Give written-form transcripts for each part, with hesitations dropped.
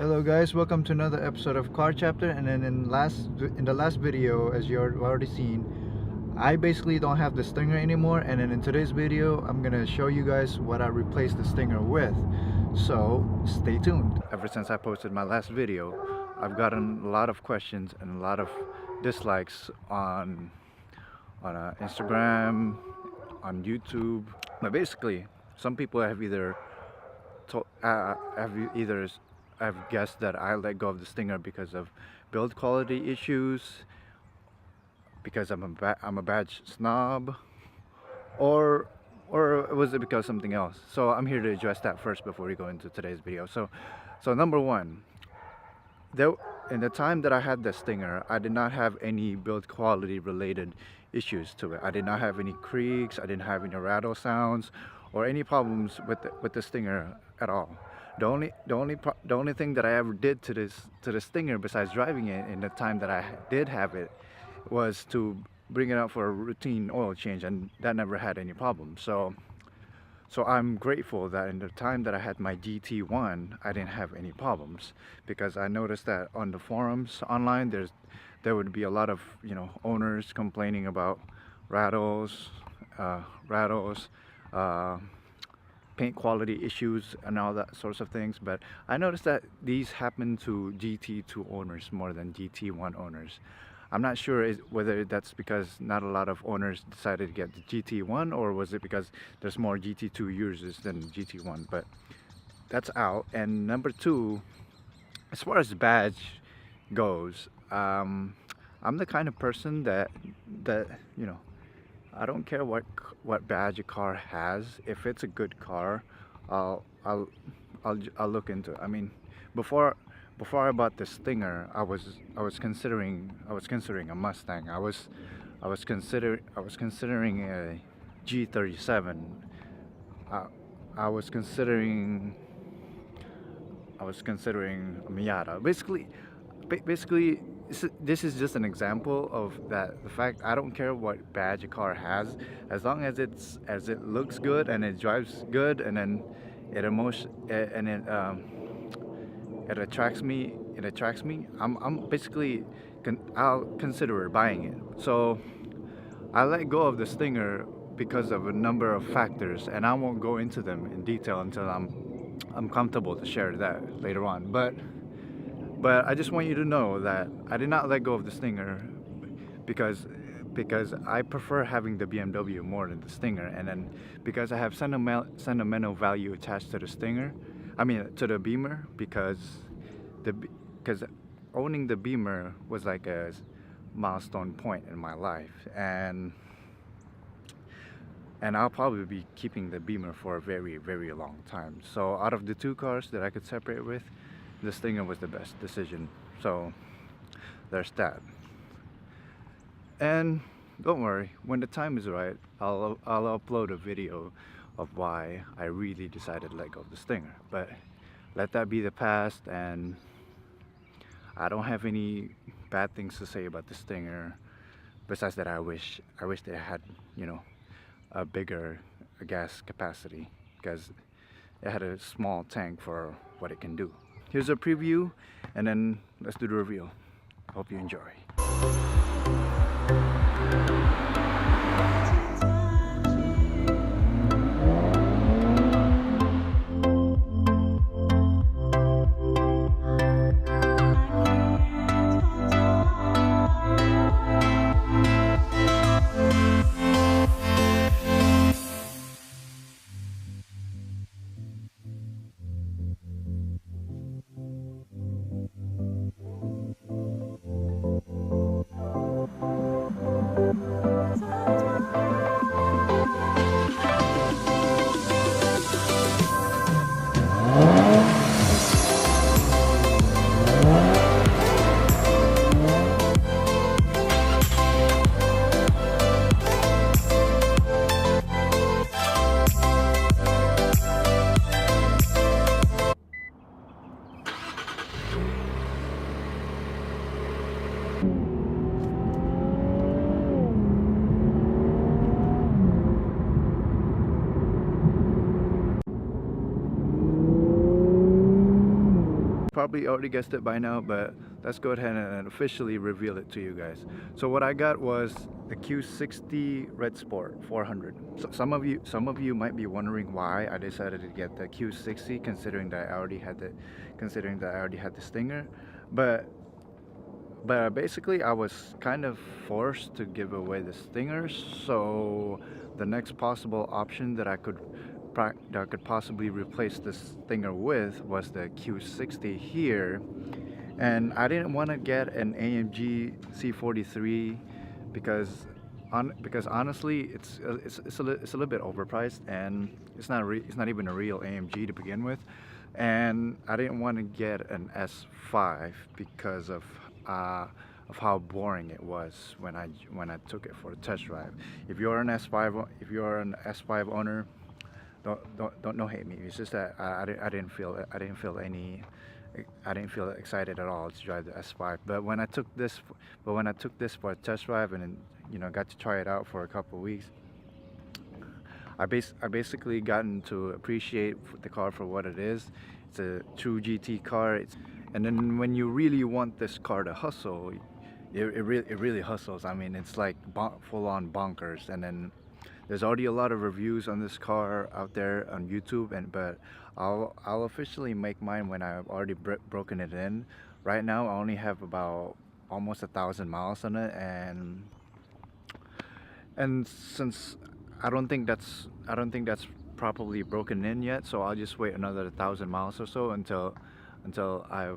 Hello guys, welcome to another episode of Car Chapter. And then in the last video, as you've already seen, I basically don't have the stinger anymore. And then in today's video, I'm gonna show you guys what I replaced the stinger with. So stay tuned. Ever since I posted my last video, I've gotten a lot of questions and a lot of dislikes on Instagram, on YouTube. But basically, some people have either I've guessed that I let go of the stinger because of build quality issues, because I'm a badge snob, or was it because something else? So I'm here to address that first before we go into today's video. So number one, there in the time that I had the stinger, I did not have any build quality related issues to it. I did not have any creaks, I didn't have any rattle sounds or any problems with the stinger at all. The only thing that I ever did to the stinger besides driving it in the time that I did have it was to bring it out for a routine oil change, and that never had any problems. So I'm grateful that in the time that I had my GT1, I didn't have any problems, because I noticed that on the forums online, there would be a lot of owners complaining about rattles, rattles, paint quality issues, and all that sorts of things. But I noticed that these happen to GT2 owners more than GT1 owners. I'm not sure whether that's because not a lot of owners decided to get the GT1, or was it because there's more GT2 users than GT1. But that's out. And number two, as far as badge goes, I'm the kind of person that I don't care what badge a car has. If it's a good car, I'll I'll I'll look into it. I mean, before I bought the Stinger, I was considering a Mustang. I was considering a G37. I, I was considering a Miata. Basically, this is just an example of that. The fact, I don't care what badge a car has, as long as it looks good and it drives good, and then it attracts me. I'm basically I'll consider buying it. So I let go of the Stinger because of a number of factors, and I won't go into them in detail until I'm comfortable to share that later on. But I just want you to know that I did not let go of the Stinger because I prefer having the BMW more than the Stinger, and then because I have sentimental value attached to the Stinger, I mean to the Beamer, because because owning the Beamer was like a milestone point in my life, and I'll probably be keeping the Beamer for a very, very long time. So out of the two cars that I could separate with, the Stinger was the best decision. So there's that. And don't worry, when the time is right, I'll upload a video of why I really decided to let go of the Stinger. But let that be the past, and I don't have any bad things to say about the Stinger. Besides that, I wish they had, a bigger gas capacity, because it had a small tank for what it can do. Here's a preview, and then let's do the reveal. Hope you enjoy. probably already guessed it by now, but let's go ahead and officially reveal it to you guys. So what I got was the Q60 Red Sport 400. So some of you might be wondering why I decided to get the Q60, considering that I already had the Stinger, but basically I was kind of forced to give away the Stingers, so the next possible option that I could possibly replace this Stinger with was the Q60 here. And I didn't want to get an AMG C43 because because honestly it's a little bit overpriced, and it's not even a real AMG to begin with. And I didn't want to get an S5 because of how boring it was when I took it for a test drive. If you're an S5 owner, don't hate me. It's just that I didn't feel excited at all to drive the S5. But when I took this for a test drive and then, got to try it out for a couple of weeks, I basically gotten to appreciate the car for what it is. It's a true GT car. And then when you really want this car to hustle, it really hustles. I mean, it's like full on bonkers. And then there's already a lot of reviews on this car out there on YouTube, but I'll officially make mine when I've already broken it in. Right now, I only have about almost 1,000 miles on it, and since I don't think that's properly broken in yet, so I'll just wait another 1,000 miles or so until I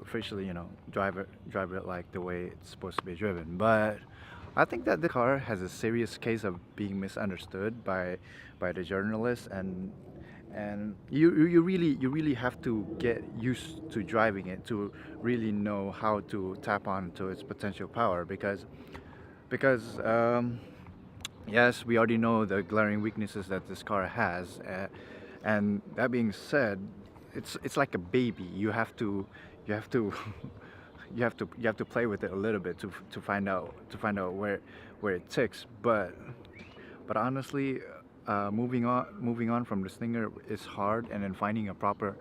officially drive it like the way it's supposed to be driven. But I think that the car has a serious case of being misunderstood by the journalists, and you really have to get used to driving it to really know how to tap onto its potential power, because yes, we already know the glaring weaknesses that this car has, and that being said, it's like a baby. You have to you have to play with it a little bit to find out where it ticks. But honestly, moving on from the Stinger is hard, and then finding a proper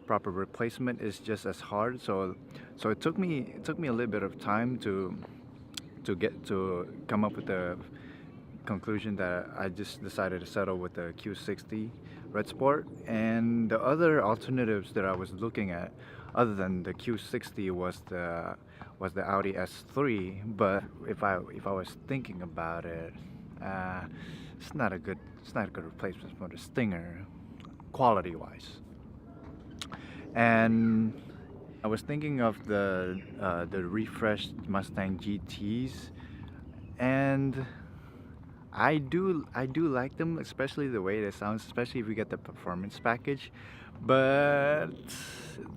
replacement is just as hard. So it took me a little bit of time to come up with the conclusion that I just decided to settle with the Q60 Red Sport. And the other alternatives that I was looking at, other than the Q60, was the Audi S3. But if I was thinking about it, it's not a good replacement for the Stinger, quality wise. And I was thinking of the refreshed Mustang GTs, and I do like them, especially the way they sound, especially if you get the performance package. But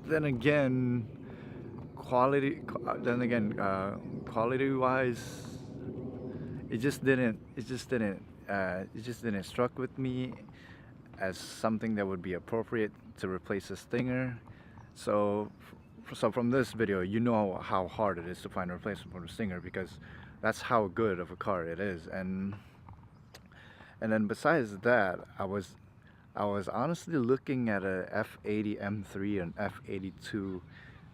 then again, quality wise, it just didn't struck with me as something that would be appropriate to replace a Stinger. So from this video, you know how hard it is to find a replacement for the Stinger, because that's how good of a car it is. And then besides that, I was honestly looking at a F80 M3 and F82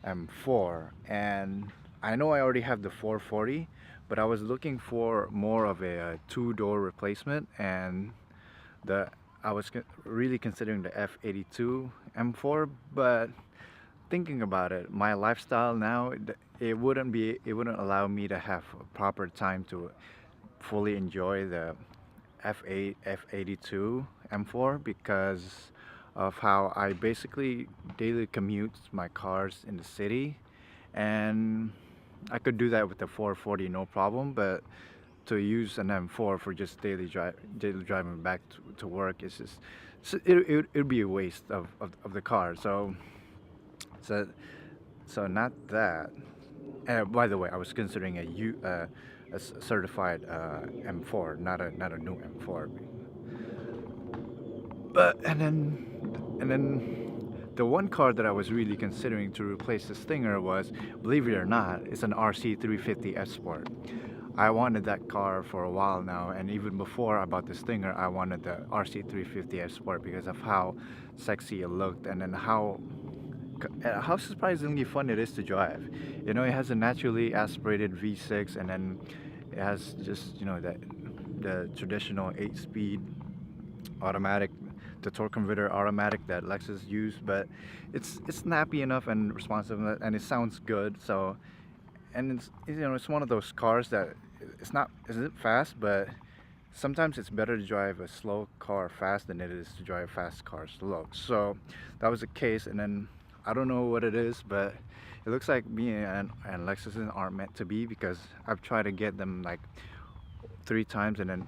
M4, and I know I already have the 440, but I was looking for more of a two-door replacement, and I was really considering the F82 M4. But thinking about it, my lifestyle now, it wouldn't allow me to have a proper time to fully enjoy the F82 M4, because of how I basically daily commute my cars in the city. And I could do that with the 440 no problem, but to use an M4 for just daily driving back to work is just, it'd be a waste of the car. So not that. By the way, I was considering a certified M4, not a new M4. But and then the one car that I was really considering to replace the Stinger was, believe it or not, it's an RC350 S Sport. I wanted that car for a while now, and even before I bought the Stinger, I wanted the RC350 S Sport because of how sexy it looked, and then how how surprisingly fun it is to drive. You know, it has a naturally aspirated V6, and then it has just, you know, that the traditional 8-speed automatic, the torque converter automatic that Lexus used, but it's snappy enough and responsive, and it sounds good. So, and it's, you know, it's one of those cars that isn't fast, but sometimes it's better to drive a slow car fast than it is to drive a fast car slow. So that was the case, and then I don't know what it is, but it looks like me and Lexus aren't meant to be, because I've tried to get them like 3 times, and then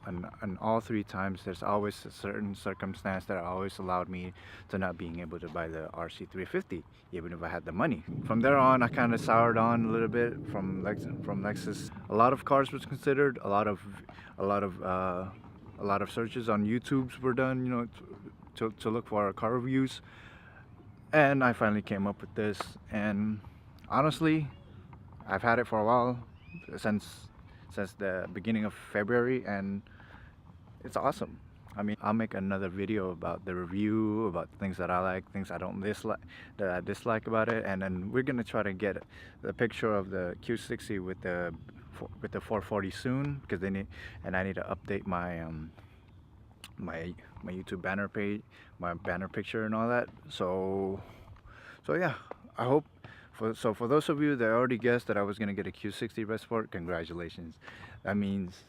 and all 3 times there's always a certain circumstance that always allowed me to not being able to buy the RC350 even if I had the money. From there on, I kind of soured on a little bit from Lexus. A lot of cars was considered, a lot of searches on YouTube's were done, you know, to look for car reviews, and I finally came up with this. And honestly, I've had it for a while, since the beginning of February, and it's awesome. I mean, I'll make another video about the review, about things that I like, things I don't dislike, that I dislike about it, and then we're gonna try to get the picture of the Q60 with the 440 soon, because they need, and I need to update my my YouTube banner page, my banner picture and all that. So yeah, I hope. For those of you that already guessed that I was gonna get a Q60 Red Sport, congratulations. That means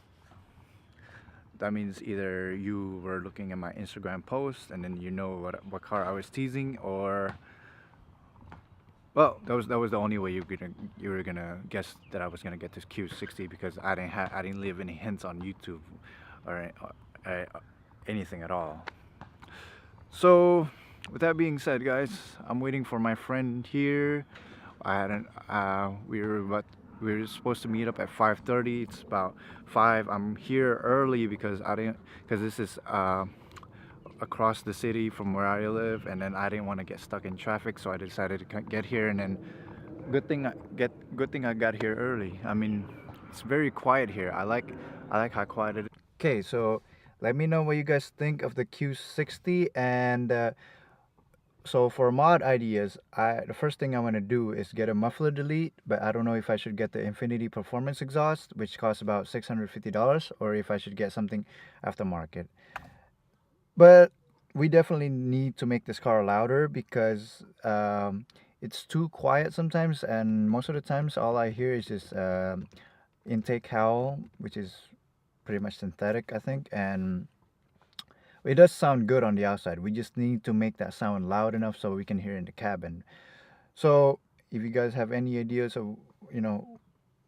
either you were looking at my Instagram post and then you know what car I was teasing, or, well, that was the only way you were gonna guess that I was gonna get this Q60, because I didn't leave any hints on YouTube or anything at all. So with that being said, guys, I'm waiting for my friend here. I hadn't. We were supposed to meet up at 5:30. It's about 5. I'm here early because this is across the city from where I live, and then I didn't want to get stuck in traffic, so I decided to get here. And then good thing I got here early. I mean, it's very quiet here. I like how quiet it is. Okay, so let me know what you guys think of the Q60, and so for mod ideas, the first thing I want to do is get a muffler delete, but I don't know if I should get the Infinity Performance exhaust, which costs about $650, or if I should get something aftermarket. But we definitely need to make this car louder, because it's too quiet sometimes, and most of the times all I hear is just intake howl, which is pretty much synthetic, I think, and it does sound good on the outside. We just need to make that sound loud enough so we can hear in the cabin. So if you guys have any ideas of, you know,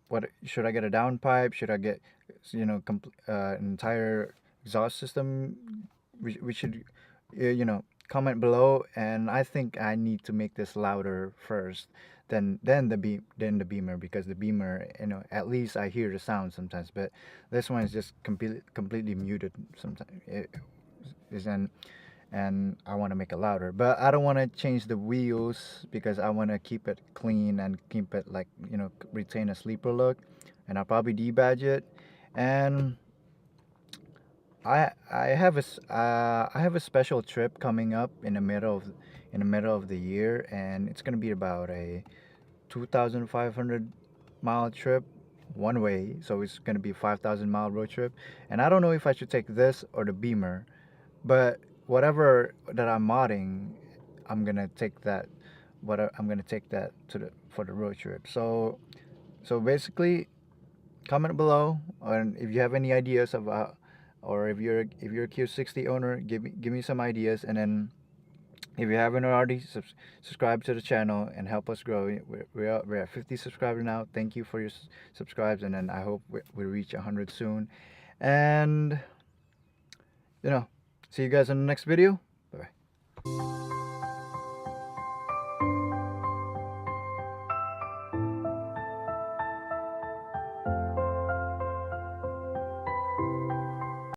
what should I get, a downpipe? Should I get, you know, an entire exhaust system? We should, you know, comment below. And I think I need to make this louder first, then the Beamer, because the Beamer, you know, at least I hear the sound sometimes, but this one is just completely muted sometimes. And I want to make it louder, but I don't want to change the wheels, because I want to keep it clean and keep it, like, you know, retain a sleeper look. And I'll probably debadge it. And I have a special trip coming up in the middle of the year, and it's gonna be about a 2,500 mile trip one way, so it's gonna be a 5,000 mile road trip. And I don't know if I should take this or the Beamer, but whatever that I'm modding, I'm gonna take that. I'm gonna take that for the road trip. So basically, comment below, and if you have any ideas about, or if you're a Q60 owner, give me some ideas. And then if you haven't already, subscribe to the channel and help us grow. We're at 50 subscribers now. Thank you for your subscribes, and then I hope we reach 100 soon. And, you know, see you guys in the next video. Bye bye.